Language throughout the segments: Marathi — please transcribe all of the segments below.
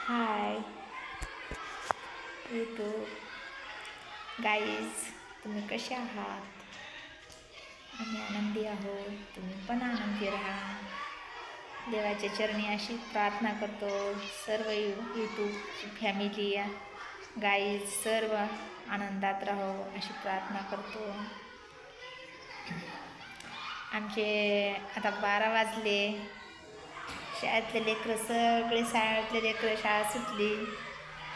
हाय यूट्यूब गाईज, तुम्ही कसे आहात? आम्ही आनंदी आहोत, तुम्ही पण आनंदी राहा. देवाच्या चरणी अशी प्रार्थना करतो. सर्व यूट्यूबची फॅमिली गाईज सर्व आनंदात राहो अशी प्रार्थना करतो. आमचे आता 12 वाजले. शाळेतले लेकरं सगळे शाळा सुटली.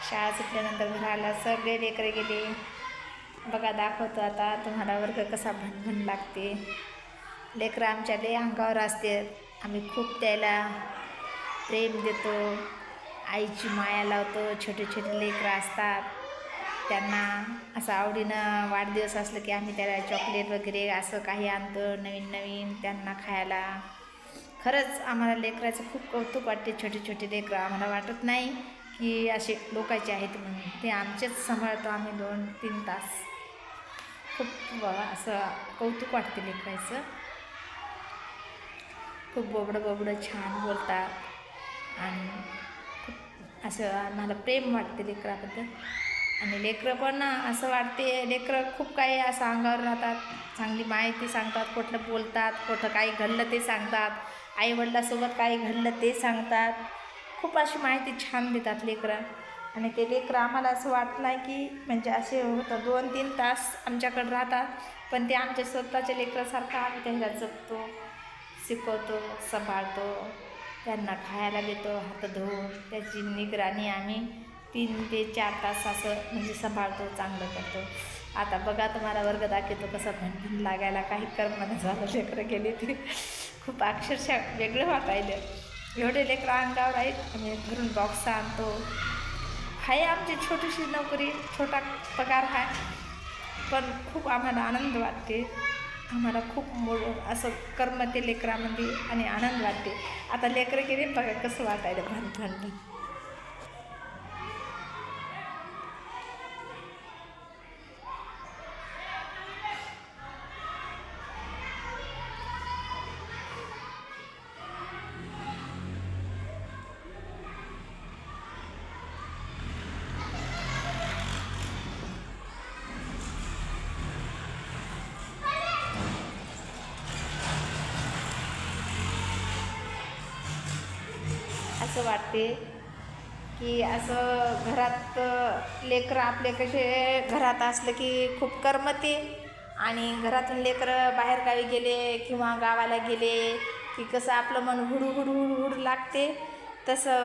शाळा सुटल्यानंतर घराला सगळे लेकरं गेले. बघा, दाखवतो आता तुम्हाला वर्ग कसा भनभन लागते. लेकरं आमच्या लय अंगावर असते. आम्ही खूप त्याला प्रेम देतो, आईची माया लावतो. छोटे छोटे लेकरं असतात, त्यांना असं आवडीनं वाढदिवस असलं की आम्ही त्याला चॉकलेट वगैरे असं काही आणतो, नवीन नवीन त्यांना खायला. खरंच आम्हाला लेकराचं खूप कौतुक वाटते. छोटे छोटे लेकरं आम्हाला वाटत नाही की असे लोकांचे आहेत म्हणून. ते आमचेच सांभाळतो आम्ही 2-3 तास. खूप असं कौतुक वाटते लेकराचं. खूप बोबडं छान बोलतात आणि खूप असं आम्हाला प्रेम वाटते लेकराबद्दल. आणि लेकरं पण असं वाटते, लेकरं खूप काही असं अंगावर राहतात, चांगली माहिती सांगतात, कुठलं बोलतात, कुठं काही घडलं ते सांगतात, आईवडिलासोबत काही घडलं ते सांगतात. खूप अशी माहिती छान देतात लेकरं. आणि ते लेकरं आम्हाला असं वाटत नाही की म्हणजे असे होतं 2-3 तास आमच्याकडे राहतात, पण ते आमच्या स्वतःच्या लेकरासारखं आम्ही त्यांना जपतो, शिकवतो, सांभाळतो, त्यांना खायला देतो, हात धुवून त्याची निगराणी आम्ही 3 ते 4 तास असं म्हणजे सांभाळतो, चांगलं करतो. आता बघा, तुम्हाला वर्ग दाखवतो कसा भनभन लागायला. काही कर्म झालं, लेकरं गेले ते खूप अक्षरशः वेगळं वाटायलं. एवढे लेकरं अंगावर आहेत. आम्ही घरून बॉक्स आणतो. आहे आमची छोटीशी नोकरी, छोटा पगार आहे, पण खूप आम्हाला आनंद वाटते. आम्हाला खूप असं करमते लेकरामध्ये आणि आनंद वाटते. आता लेकरं गेले, बघा कसं वाटायलं भन. असं वाटते की असं घरात लेकरं आपले कसे घरात असलं की खूप करमते. आणि घरातून लेकरं बाहेरगावी गेले किंवा गावाला गेले की कसं आपलं मन हुडू लागते. तसं